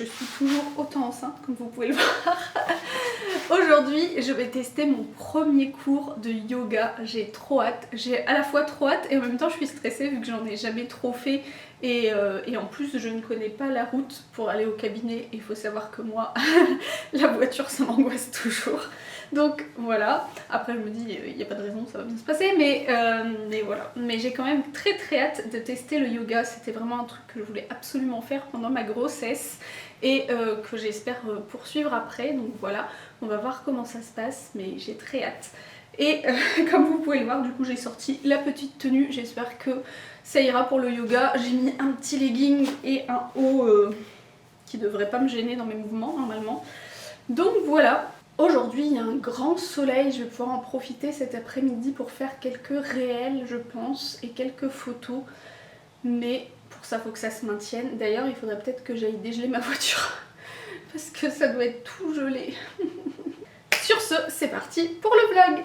je suis toujours autant enceinte comme vous pouvez le voir. Aujourd'hui je vais tester mon premier cours de yoga, j'ai trop hâte. J'ai à la fois trop hâte et en même temps je suis stressée vu que j'en ai jamais trop fait et en plus je ne connais pas la route pour aller au cabinet. Il faut savoir que moi la voiture ça m'angoisse toujours. Donc voilà, après je me dis il n'y a pas de raison, ça va bien se passer, mais voilà. Mais j'ai quand même très hâte de tester le yoga, c'était vraiment un truc que je voulais absolument faire pendant ma grossesse et que j'espère poursuivre après, donc voilà, on va voir comment ça se passe, mais j'ai très hâte. Et comme vous pouvez le voir, du coup j'ai sorti la petite tenue, j'espère que ça ira pour le yoga. J'ai mis un petit legging et un haut qui devrait pas me gêner dans mes mouvements normalement. Donc voilà. Aujourd'hui il y a un grand soleil, je vais pouvoir en profiter cet après-midi pour faire quelques réels je pense et quelques photos, mais pour ça il faut que ça se maintienne. D'ailleurs il faudrait peut-être que j'aille dégeler ma voiture parce que ça doit être tout gelé. Sur ce, c'est parti pour le vlog.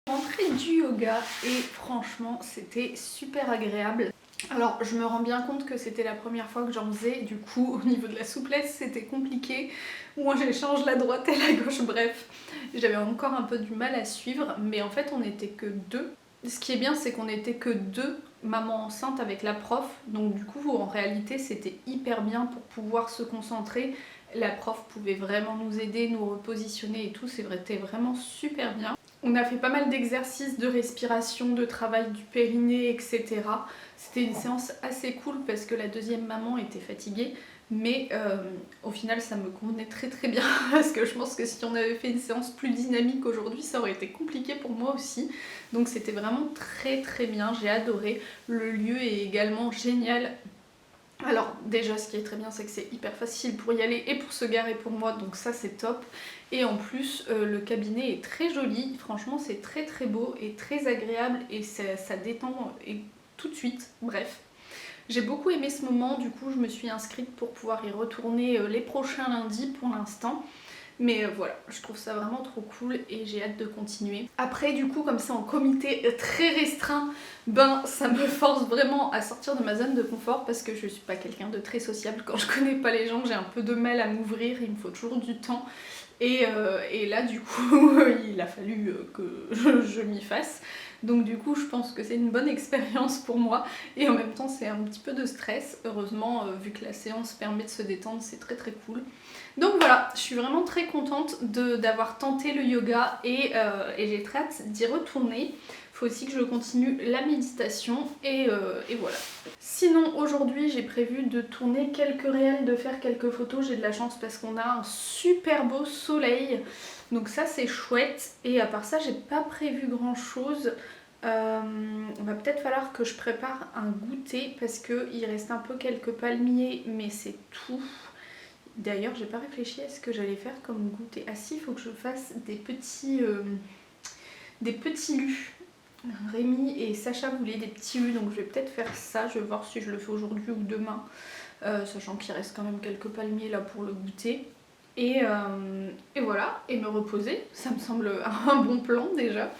Rentrée du yoga et franchement c'était super agréable. Alors je me rends bien compte que c'était la première fois que j'en faisais, du coup au niveau de la souplesse c'était compliqué. Moi j'échange la droite et la gauche, bref. J'avais encore un peu du mal à suivre, mais en fait on n'était que deux. Ce qui est bien c'est qu'on n'était que deux mamans enceintes avec la prof, donc du coup en réalité c'était hyper bien pour pouvoir se concentrer. La prof pouvait vraiment nous aider, nous repositionner et tout, c'était vraiment super bien. On a fait pas mal d'exercices de respiration, de travail du périnée, etc. C'était une séance assez cool parce que la deuxième maman était fatiguée, mais au final ça me convenait très bien parce que je pense que si on avait fait une séance plus dynamique aujourd'hui ça aurait été compliqué pour moi aussi. Donc c'était vraiment très bien, j'ai adoré. Le lieu est également génial. Alors déjà ce qui est très bien c'est que c'est hyper facile pour y aller et pour se garer pour moi, donc ça c'est top. Et en plus le cabinet est très joli, franchement c'est très beau et très agréable et ça détend et tout de suite, bref. J'ai beaucoup aimé ce moment, du coup je me suis inscrite pour pouvoir y retourner les prochains lundis pour l'instant. Mais voilà, je trouve ça vraiment trop cool et j'ai hâte de continuer. Après du coup comme c'est en comité très restreint, ben ça me force vraiment à sortir de ma zone de confort parce que je suis pas quelqu'un de très sociable. Quand je connais pas les gens, j'ai un peu de mal à m'ouvrir, il me faut toujours du temps. Et là du coup il a fallu que je m'y fasse. Donc du coup je pense que c'est une bonne expérience pour moi et en même temps c'est un petit peu de stress. Heureusement vu que la séance permet de se détendre, c'est très cool. Donc voilà, je suis vraiment très contente d'avoir tenté le yoga et j'ai très hâte d'y retourner. Il faut aussi que je continue la méditation et voilà. Sinon aujourd'hui j'ai prévu de tourner quelques réels, de faire quelques photos. J'ai de la chance parce qu'on a un super beau soleil. Donc ça c'est chouette et à part ça j'ai pas prévu grand chose. Il va peut-être falloir que je prépare un goûter parce qu'il reste un peu quelques palmiers mais c'est tout. D'ailleurs j'ai pas réfléchi à ce que j'allais faire comme goûter. Ah si, il faut que je fasse des petits lus. Rémi et Sacha voulaient des petits lus, donc je vais peut-être faire ça. Je vais voir si je le fais aujourd'hui ou demain, sachant qu'il reste quand même quelques palmiers là pour le goûter. Et voilà, et me reposer, ça me semble un bon plan déjà.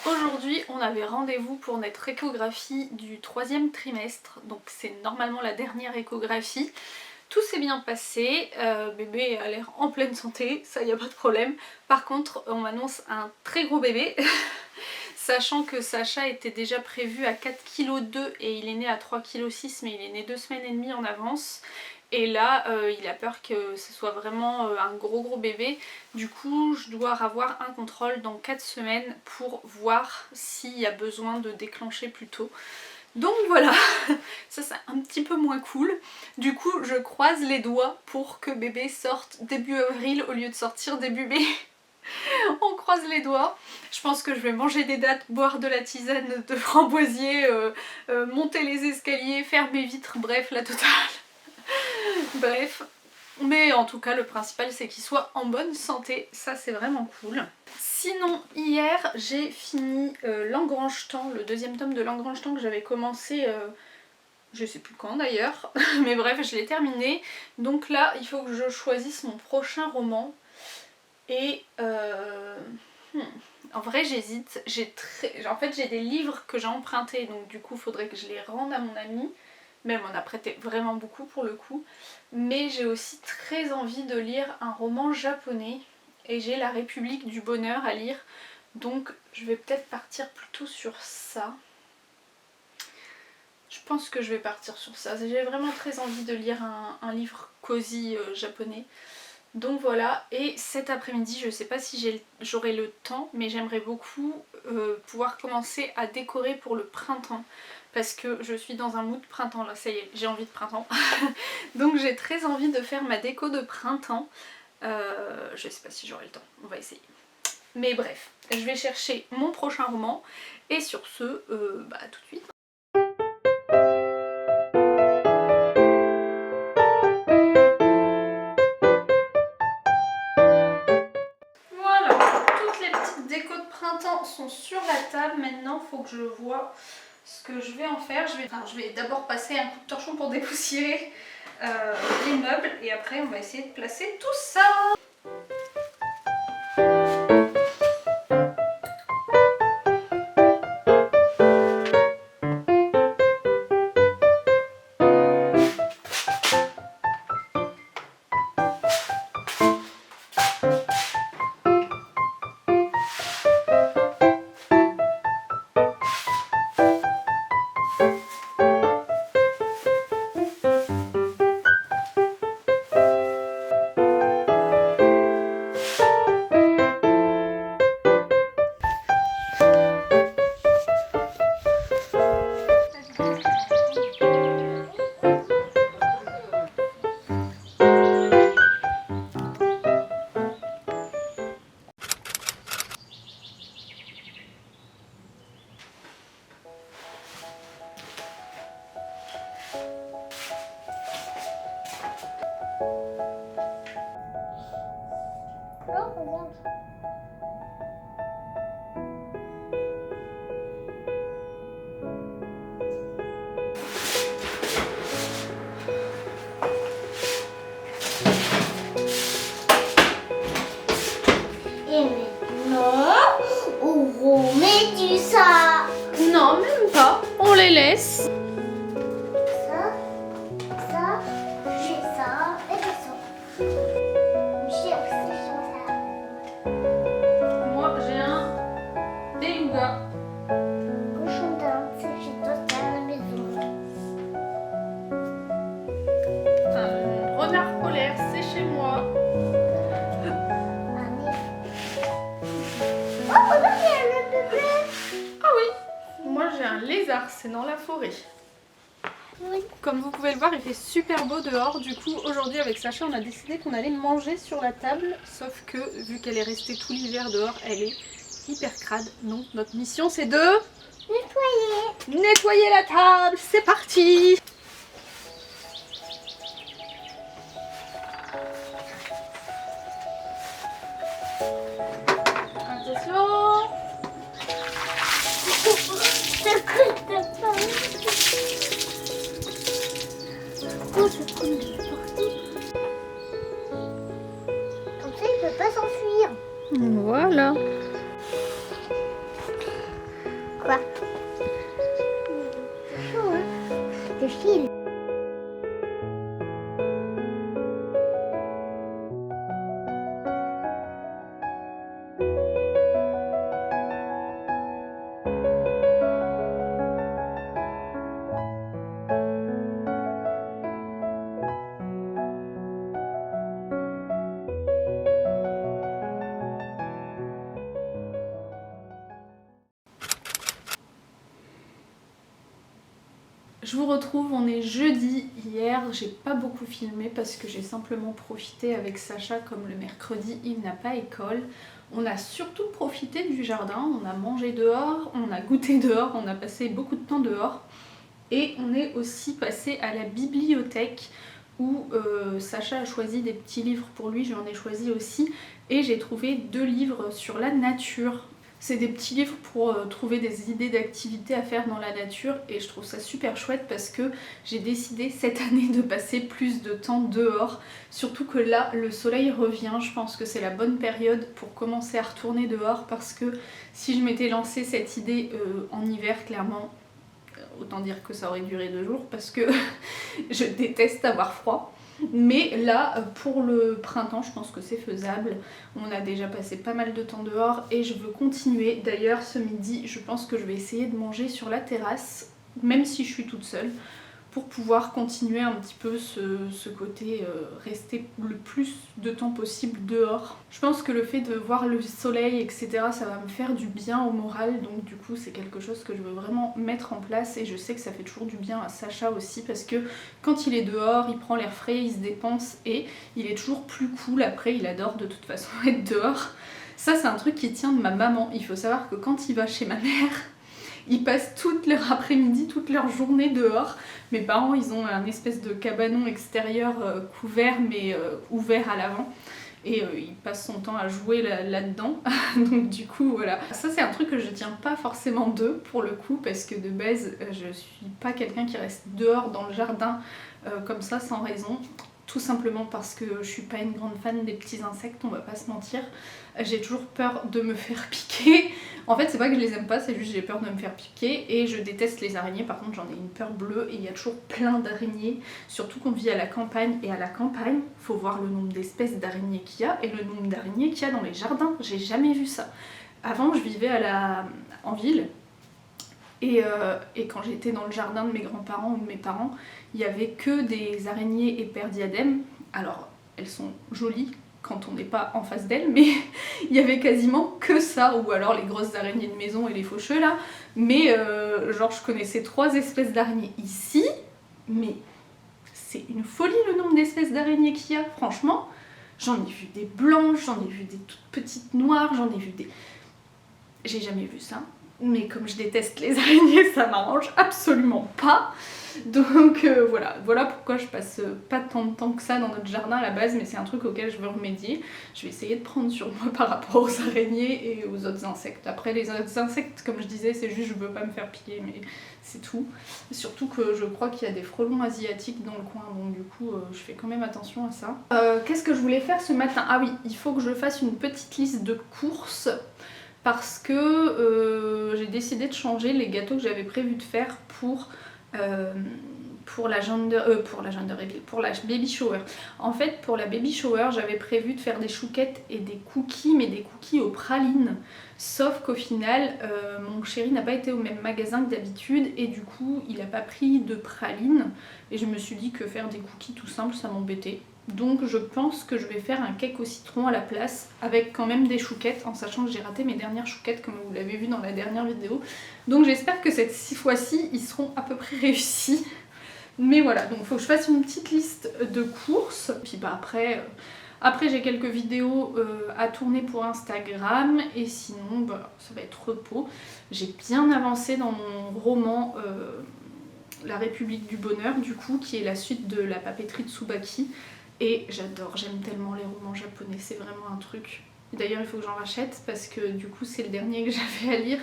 Aujourd'hui on avait rendez-vous pour notre échographie du 3e trimestre, donc c'est normalement la dernière échographie. Tout s'est bien passé, bébé a l'air en pleine santé, ça y a pas de problème. Par contre on m'annonce un très gros bébé, sachant que Sacha était déjà prévu à 4,2 kg et il est né à 3,6 kg, mais il est né 2 semaines et demie en avance. Et là il a peur que ce soit vraiment un gros bébé. Du coup je dois avoir un contrôle dans 4 semaines pour voir s'il y a besoin de déclencher plus tôt. Donc voilà, ça c'est un petit peu moins cool. Du coup je croise les doigts pour que bébé sorte début avril au lieu de sortir début mai. On croise les doigts. Je pense que je vais manger des dattes, boire de la tisane de framboisier, monter les escaliers, faire mes vitres, bref la totale. Bref, mais en tout cas le principal c'est qu'il soit en bonne santé, ça c'est vraiment cool. Sinon hier j'ai fini L'Engrange-Temps, le 2e tome de L'Engrange-Temps que j'avais commencé je sais plus quand d'ailleurs, mais bref je l'ai terminé. Donc là il faut que je choisisse mon prochain roman et En vrai j'hésite, en fait j'ai des livres que j'ai empruntés, donc du coup il faudrait que je les rende à mon amie. Mais elle m'en a prêté vraiment beaucoup pour le coup. Mais j'ai aussi très envie de lire un roman japonais. Et j'ai La République du Bonheur à lire. Donc je vais peut-être partir plutôt sur ça. Je pense que je vais partir sur ça. J'ai vraiment très envie de lire un livre cosy japonais. Donc voilà, et cet après-midi, je ne sais pas si j'aurai le temps, mais j'aimerais beaucoup pouvoir commencer à décorer pour le printemps. Parce que je suis dans un mood printemps, là ça y est, j'ai envie de printemps. Donc j'ai très envie de faire ma déco de printemps. Je sais pas si j'aurai le temps, on va essayer. Mais bref, je vais chercher mon prochain roman. Et sur ce, tout de suite. Déco de printemps sont sur la table. Maintenant il faut que je vois ce que je vais en faire. Je vais d'abord passer un coup de torchon pour dépoussiérer les meubles et après on va essayer de placer tout ça. Non, même pas. On les laisse. Ça, j'ai ça et ça. Moi, j'ai un beluga. Cochon d'Inde, c'est chez toi, c'est à la maison. Un renard polaire, c'est chez moi. Oh, regarde, il y a le bébé. Ah oui, moi j'ai un lézard, c'est dans la forêt. Oui. Comme vous pouvez le voir, il fait super beau dehors. Du coup, aujourd'hui avec Sacha, on a décidé qu'on allait manger sur la table. Sauf que, vu qu'elle est restée tout l'hiver dehors, elle est hyper crade. Donc notre mission, c'est de nettoyer la table. C'est parti! Attention! Oh, ça prend de partout. Comme ça, il peut pas s'enfuir. Voilà. Quoi? C'est chaud, hein? C'est fil. Je vous retrouve, on est jeudi. Hier, j'ai pas beaucoup filmé parce que j'ai simplement profité avec Sacha, comme le mercredi, il n'a pas école. On a surtout profité du jardin, on a mangé dehors, on a goûté dehors, on a passé beaucoup de temps dehors. Et on est aussi passé à la bibliothèque où Sacha a choisi des petits livres pour lui, j'en ai choisi aussi. Et j'ai trouvé 2 livres sur la nature. C'est des petits livres pour trouver des idées d'activités à faire dans la nature et je trouve ça super chouette parce que j'ai décidé cette année de passer plus de temps dehors. Surtout que là, le soleil revient, je pense que c'est la bonne période pour commencer à retourner dehors parce que si je m'étais lancé cette idée en hiver, clairement, autant dire que ça aurait duré 2 jours parce que je déteste avoir froid. Mais là, pour le printemps, je pense que c'est faisable. On a déjà passé pas mal de temps dehors et je veux continuer. D'ailleurs, ce midi, je pense que je vais essayer de manger sur la terrasse, même si je suis toute seule, pour pouvoir continuer un petit peu ce côté rester le plus de temps possible dehors. Je pense que le fait de voir le soleil, etc., ça va me faire du bien au moral, donc du coup c'est quelque chose que je veux vraiment mettre en place et je sais que ça fait toujours du bien à Sacha aussi parce que quand il est dehors, il prend l'air frais, il se dépense et il est toujours plus cool après, il adore de toute façon être dehors. Ça c'est un truc qui tient de ma maman, il faut savoir que quand il va chez ma mère, ils passent toute leur après-midi, toute leur journée dehors. Mes parents, ils ont un espèce de cabanon extérieur couvert mais ouvert à l'avant. Et il passe son temps à jouer là-dedans. Donc du coup, voilà. Ça, c'est un truc que je tiens pas forcément d'eux, pour le coup, parce que de base, je suis pas quelqu'un qui reste dehors dans le jardin comme ça, sans raison. Tout simplement parce que je suis pas une grande fan des petits insectes, on va pas se mentir. J'ai toujours peur de me faire piquer. En fait, c'est pas que je les aime pas, c'est juste que j'ai peur de me faire piquer. Et je déteste les araignées, par contre j'en ai une peur bleue et il y a toujours plein d'araignées. Surtout qu'on vit à la campagne, et à la campagne, faut voir le nombre d'espèces d'araignées qu'il y a et le nombre d'araignées qu'il y a dans les jardins. J'ai jamais vu ça. Avant, je vivais en ville. Et quand j'étais dans le jardin de mes grands-parents ou de mes parents, il n'y avait que des araignées éperdiadèmes. Alors, elles sont jolies quand on n'est pas en face d'elles, mais il y avait quasiment que ça, ou alors les grosses araignées de maison et les faucheux là. Mais genre, je connaissais 3 espèces d'araignées ici, mais c'est une folie le nombre d'espèces d'araignées qu'il y a, franchement. J'en ai vu des blanches, j'en ai vu des toutes petites noires, j'en ai vu des... J'ai jamais vu ça. Mais comme je déteste les araignées, ça m'arrange absolument pas. Donc voilà pourquoi je passe pas tant de temps que ça dans notre jardin à la base, mais c'est un truc auquel je veux remédier. Je vais essayer de prendre sur moi par rapport aux araignées et aux autres insectes. Après les autres insectes, comme je disais, c'est juste je veux pas me faire piquer, mais c'est tout. Surtout que je crois qu'il y a des frelons asiatiques dans le coin, donc du coup je fais quand même attention à ça. Qu'est-ce que je voulais faire ce matin? Ah oui, il faut que je fasse une petite liste de courses. Parce que j'ai décidé de changer les gâteaux que j'avais prévu de faire pour la baby shower. En fait, pour la baby shower, j'avais prévu de faire des chouquettes et des cookies, mais des cookies aux pralines. Sauf qu'au final, mon chéri n'a pas été au même magasin que d'habitude et du coup, il n'a pas pris de pralines. Et je me suis dit que faire des cookies tout simples, ça m'embêtait. Donc je pense que je vais faire un cake au citron à la place avec quand même des chouquettes, en sachant que j'ai raté mes dernières chouquettes comme vous l'avez vu dans la dernière vidéo. Donc j'espère que cette fois-ci ils seront à peu près réussis. Mais voilà, donc il faut que je fasse une petite liste de courses. Puis bah après j'ai quelques vidéos à tourner pour Instagram et sinon bah, ça va être repos. J'ai bien avancé dans mon roman La République du Bonheur du coup, qui est la suite de La Papeterie de Tsubaki. Et j'adore, j'aime tellement les romans japonais, c'est vraiment un truc. D'ailleurs il faut que j'en rachète parce que du coup c'est le dernier que j'avais à lire.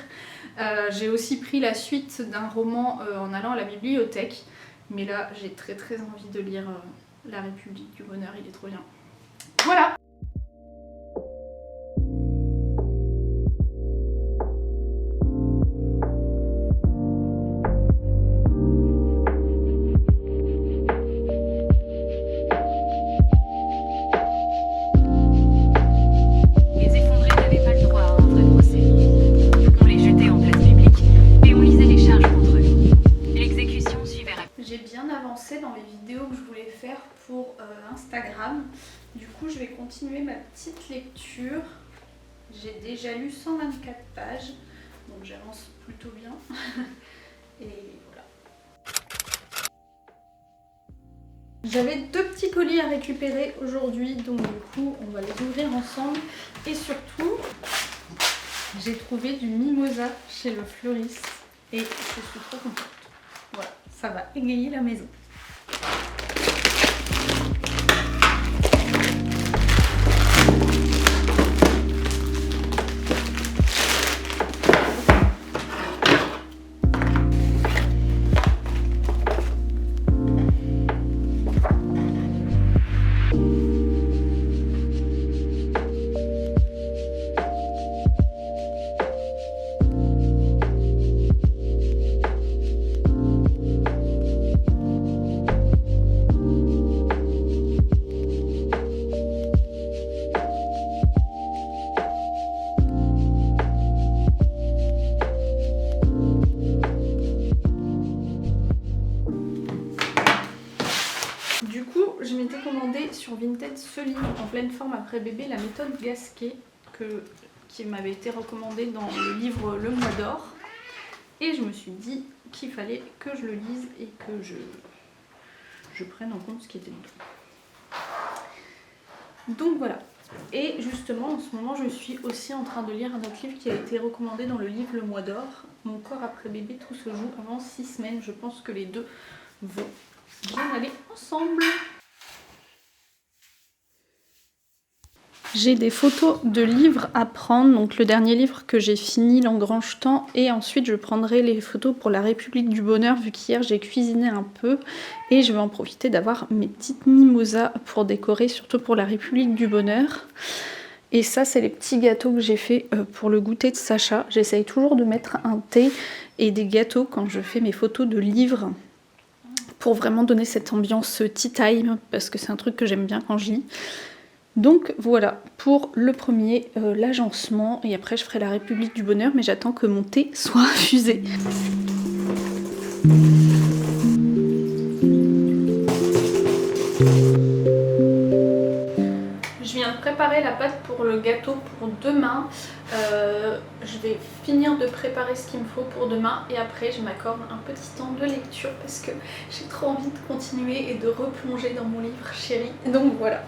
J'ai aussi pris la suite d'un roman en allant à la bibliothèque. Mais là j'ai très envie de lire La République du Bonheur, il est trop bien. Voilà! Dans les vidéos que je voulais faire pour Instagram. Du coup je vais continuer ma petite lecture. J'ai déjà lu 124 pages, donc j'avance plutôt bien. Et voilà. J'avais 2 petits colis à récupérer aujourd'hui, donc du coup on va les ouvrir ensemble. Et surtout, j'ai trouvé du mimosa chez le fleuriste et je suis trop contente. Voilà, ça va égayer la maison. commandé sur Vinted ce livre en pleine forme après bébé, la méthode Gasquet, qui m'avait été recommandé dans le livre Le Mois d'Or. Et je me suis dit qu'il fallait que je le lise et que je prenne en compte ce qui était dedans. Donc voilà. Et justement, en ce moment, je suis aussi en train de lire un autre livre qui a été recommandé dans le livre Le Mois d'Or. Mon corps après bébé, tout se joue avant 6 semaines. Je pense que les deux vont bien aller ensemble. J'ai des photos de livres à prendre, donc le dernier livre que j'ai fini, L'Engrange-Temps, et ensuite je prendrai les photos pour la République du Bonheur, vu qu'hier j'ai cuisiné un peu, et je vais en profiter d'avoir mes petites mimosas pour décorer, surtout pour la République du Bonheur. Et ça, c'est les petits gâteaux que j'ai fait pour le goûter de Sacha. J'essaye toujours de mettre un thé et des gâteaux quand je fais mes photos de livres, pour vraiment donner cette ambiance tea time, parce que c'est un truc que j'aime bien quand je lis. Donc voilà pour le premier, l'agencement, et après je ferai la République du Bonheur, mais j'attends que mon thé soit infusé. Je viens de préparer la pâte pour le gâteau pour demain. Je vais finir de préparer ce qu'il me faut pour demain et après je m'accorde un petit temps de lecture parce que j'ai trop envie de continuer et de replonger dans mon livre chéri. Donc voilà.